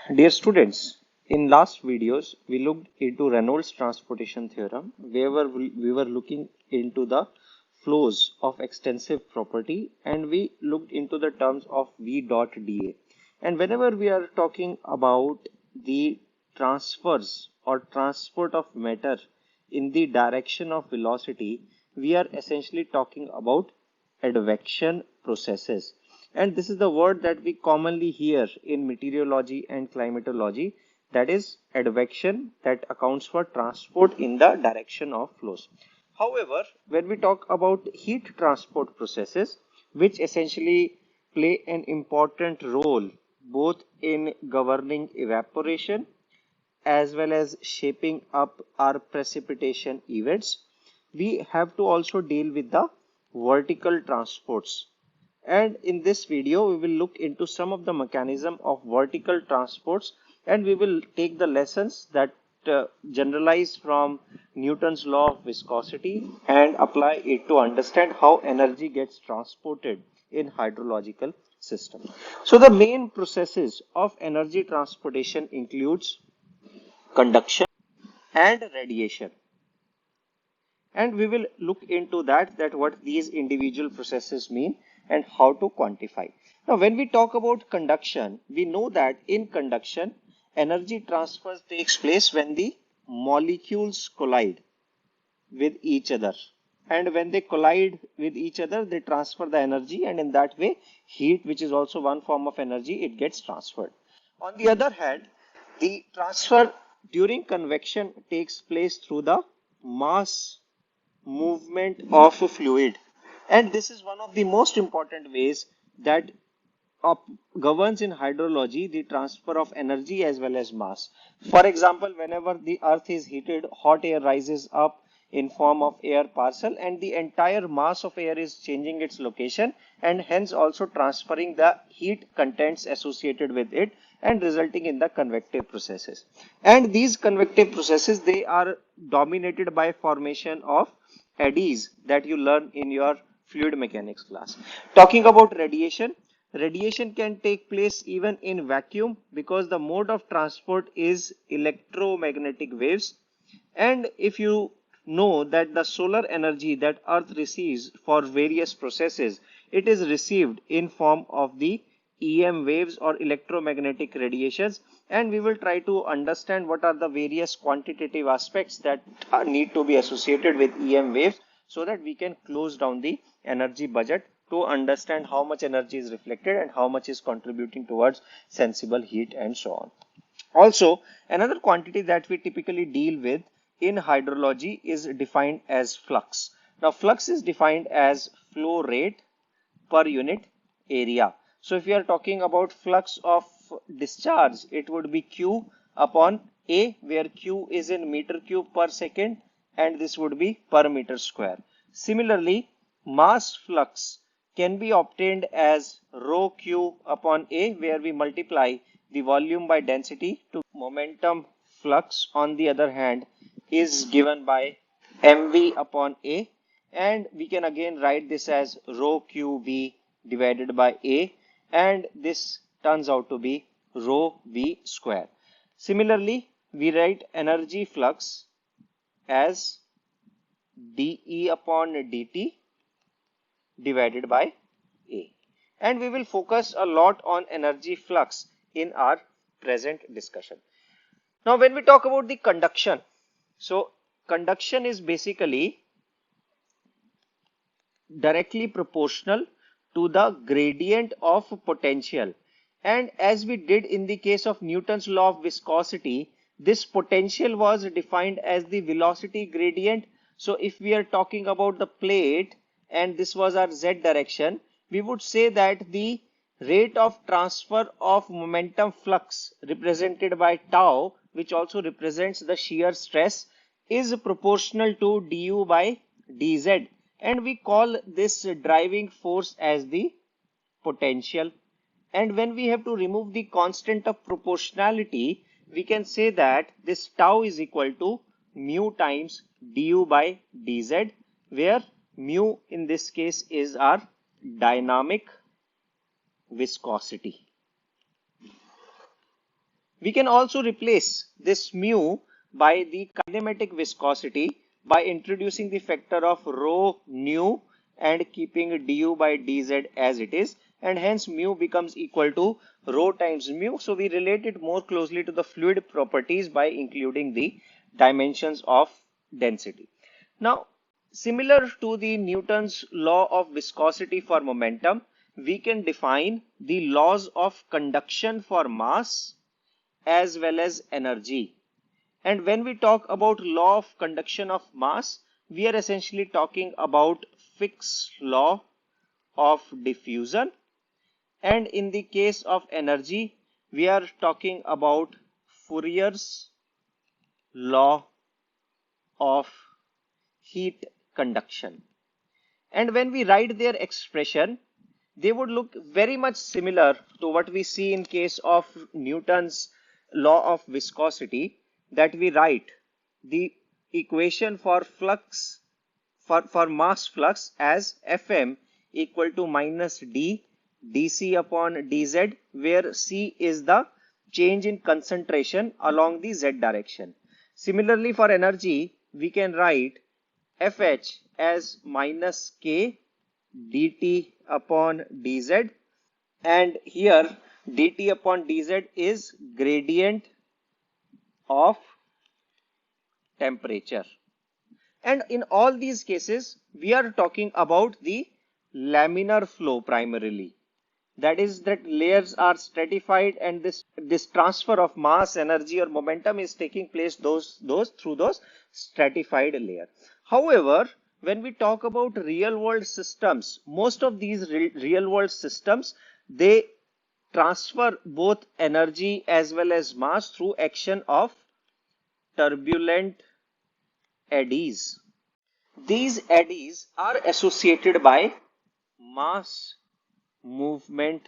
Dear students, in last videos we looked into Reynolds transportation theorem where we were looking into the flows of extensive property and we looked into the terms of V dot dA. And whenever we are talking about the transfers or transport of matter in the direction of velocity, we are essentially talking about advection processes. And this is the word that we commonly hear in meteorology and climatology, that is advection, that accounts for transport in the direction of flows. However, when we talk about heat transport processes, which essentially play an important role both in governing evaporation as well as shaping up our precipitation events, we have to also deal with the vertical transports. And in this video, we will look into some of the mechanism of vertical transports and we will take the lessons that generalize from Newton's law of viscosity and apply it to understand how energy gets transported in hydrological system. So the main processes of energy transportation includes conduction and radiation, and we will look into that what these individual processes mean and how to quantify. Now when we talk about conduction, we know that in conduction energy transfer takes place when the molecules collide with each other, and when they collide with each other they transfer the energy, and in that way heat, which is also one form of energy, it gets transferred. On the other hand, the transfer during convection takes place through the mass movement of a fluid, and this is one of the most important ways that governs in hydrology the transfer of energy as well as mass. For example, whenever the earth is heated, hot air rises up in form of air parcel and the entire mass of air is changing its location and hence also transferring the heat contents associated with it and resulting in the convective processes. And these convective processes, they are dominated by formation of eddies that you learn in your fluid mechanics class. Talking about radiation, radiation can take place even in vacuum because the mode of transport is electromagnetic waves. And if you know that the solar energy that earth receives for various processes, it is received in form of the EM waves or electromagnetic radiations, and we will try to understand what are the various quantitative aspects that need to be associated with EM waves so that we can close down the energy budget to understand how much energy is reflected and how much is contributing towards sensible heat and so on. Also, another quantity that we typically deal with in hydrology is defined as flux. Now, flux is defined as flow rate per unit area. So if we are talking about flux of discharge, it would be Q upon A, where Q is in meter cube per second and this would be per meter square. Similarly, mass flux can be obtained as rho Q upon A, where we multiply the volume by density. To momentum flux, on the other hand, is given by mv upon A, and we can again write this as rho qv divided by A, and this turns out to be rho v square. Similarly, we write energy flux as dE upon dt divided by A, and we will focus a lot on energy flux in our present discussion. Now when we talk about the conduction, so conduction is basically directly proportional to the gradient of potential, and as we did in the case of Newton's law of viscosity, this potential was defined as the velocity gradient. So if we are talking about the plate and this was our z direction, we would say that the rate of transfer of momentum flux represented by tau, which also represents the shear stress, is proportional to du by dz, and we call this driving force as the potential. And when we have to remove the constant of proportionality, we can say that this tau is equal to mu times du by dz, where mu in this case is our dynamic viscosity. We can also replace this mu by the kinematic viscosity by introducing the factor of rho nu and keeping du by dz as it is, and hence mu becomes equal to rho times mu. So we relate it more closely to the fluid properties by including the dimensions of density. Now, similar to the Newton's law of viscosity for momentum, we can define the laws of conduction for mass as well as energy. And when we talk about law of conduction of mass, we are essentially talking about Fick's law of diffusion. And in the case of energy, we are talking about Fourier's law of heat conduction. And when we write their expression, they would look very much similar to what we see in case of Newton's law of viscosity, that we write the equation for flux for mass flux as Fm equal to minus d dc upon dz, where c is the change in concentration along the z direction. Similarly, for energy, we can write Fh as minus k dt upon dz, and here dt upon dz is gradient of temperature. And in all these cases, we are talking about the laminar flow primarily. That is, that layers are stratified, and this transfer of mass, energy, or momentum is taking place through those stratified layers. However, when we talk about real world systems, most of these real world systems, they transfer both energy as well as mass through action of turbulent eddies. These eddies are associated by mass movement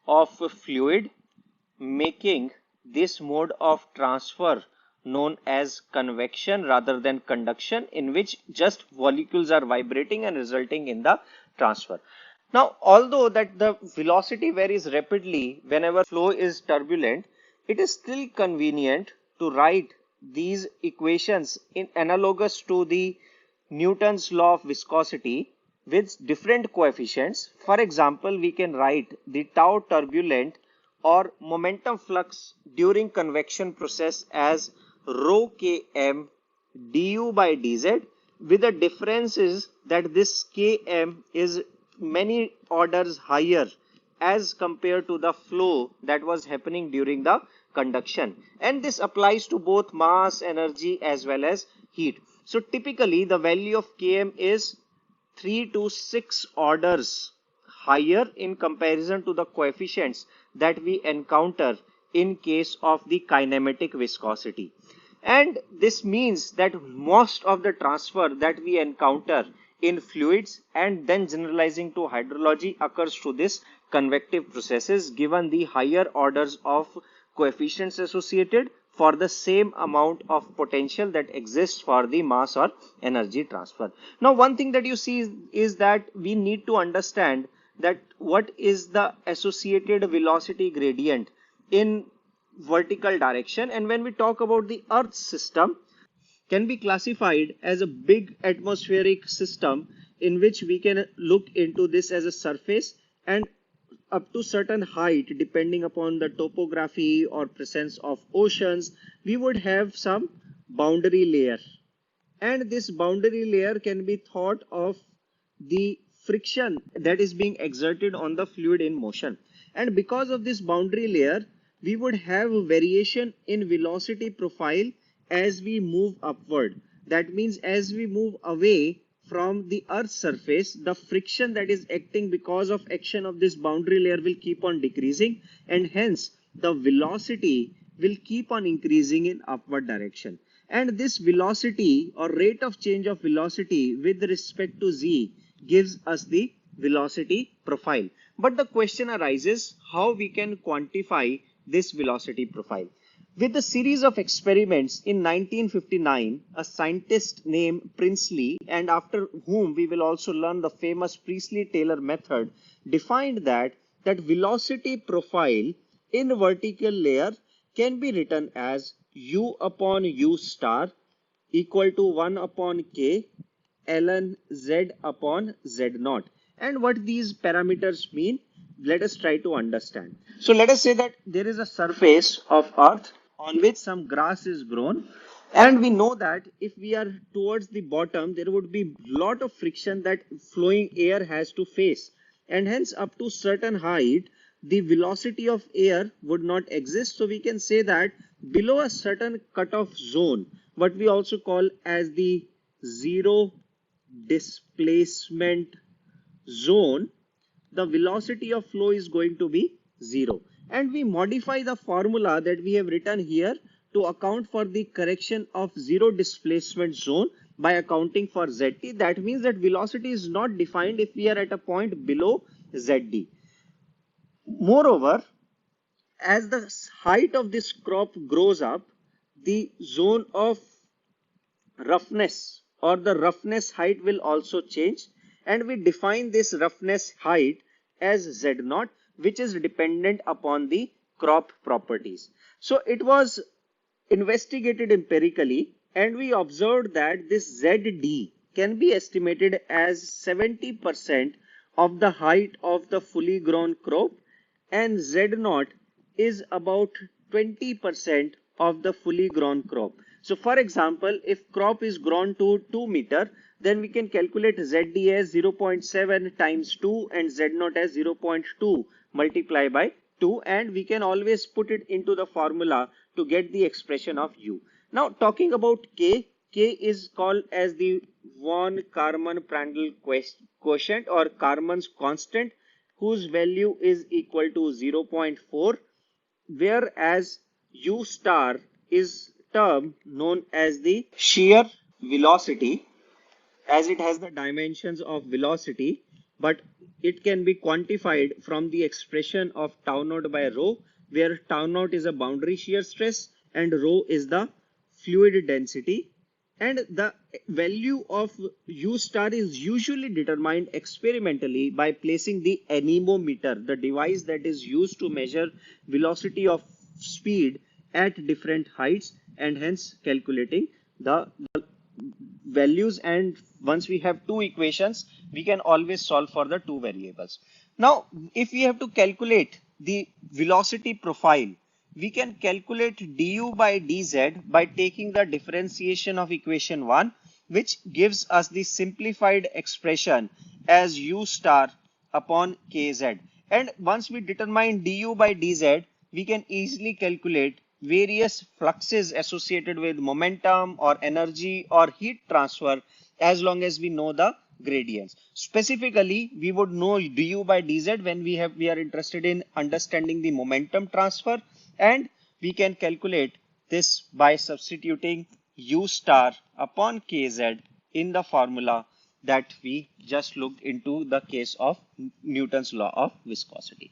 of fluid, making this mode of transfer known as convection rather than conduction, in which just molecules are vibrating and resulting in the transfer. Now, although that the velocity varies rapidly whenever flow is turbulent, it is still convenient to write these equations in analogous to the Newton's law of viscosity with different coefficients. For example, we can write the tau turbulent or momentum flux during convection process as rho km du by dz, with the difference is that this km is many orders higher as compared to the flow that was happening during the conduction, and this applies to both mass, energy as well as heat. So typically the value of km is 3 to 6 orders higher in comparison to the coefficients that we encounter in case of the kinematic viscosity. And this means that most of the transfer that we encounter in fluids and then generalizing to hydrology occurs through this convective processes, given the higher orders of coefficients associated for the same amount of potential that exists for the mass or energy transfer. Now, one thing that you see is that we need to understand that what is the associated velocity gradient in vertical direction. And when we talk about the Earth system, can be classified as a big atmospheric system in which we can look into this as a surface, and up to certain height, depending upon the topography or presence of oceans, we would have some boundary layer, and this boundary layer can be thought of the friction that is being exerted on the fluid in motion. And because of this boundary layer, we would have a variation in velocity profile as we move upward. That means as we move away from the Earth's surface, the friction that is acting because of action of this boundary layer will keep on decreasing, and hence the velocity will keep on increasing in upward direction. And this velocity or rate of change of velocity with respect to z gives us the velocity profile. But the question arises how we can quantify this velocity profile. With a series of experiments in 1959, a scientist named Priestley, and after whom we will also learn the famous Priestley-Taylor method, defined that velocity profile in vertical layer can be written as U upon U star equal to 1 upon K ln Z upon Z naught. And what these parameters mean, let us try to understand. So let us say that there is a surface of earth on which some grass is grown, and we know that if we are towards the bottom, there would be lot of friction that flowing air has to face, and hence up to certain height the velocity of air would not exist. So we can say that below a certain cutoff zone, what we also call as the zero displacement zone, the velocity of flow is going to be zero. And we modify the formula that we have written here to account for the correction of zero displacement zone by accounting for ZT. That means that velocity is not defined if we are at a point below ZD. Moreover, as the height of this crop grows up, the zone of roughness or the roughness height will also change, and we define this roughness height as Z naught, which is dependent upon the crop properties. So it was investigated empirically, and we observed that this ZD can be estimated as 70% of the height of the fully grown crop, and Z naught is about 20% of the fully grown crop. So for example, if crop is grown to 2 meter, then we can calculate ZD as 0.7 times 2 and Z naught as 0.2 multiplied by 2, and we can always put it into the formula to get the expression of U. Now talking about K, K is called as the von Karman-Prandtl quotient or Karman's constant, whose value is equal to 0.4, whereas U star is term known as the shear velocity, as it has the dimensions of velocity, but it can be quantified from the expression of tau naught by rho, where tau naught is a boundary shear stress and rho is the fluid density. And the value of U star is usually determined experimentally by placing the anemometer, the device that is used to measure velocity of speed at different heights, and hence calculating the values. And once we have two equations, we can always solve for the two variables. Now, if we have to calculate the velocity profile, we can calculate du by dz by taking the differentiation of equation 1, which gives us the simplified expression as u star upon kz. And once we determine du by dz, we can easily calculate various fluxes associated with momentum or energy or heat transfer, as long as we know the gradients. Specifically, we would know du by dz when we are interested in understanding the momentum transfer, and we can calculate this by substituting u star upon kz in the formula that we just looked into the case of Newton's law of viscosity.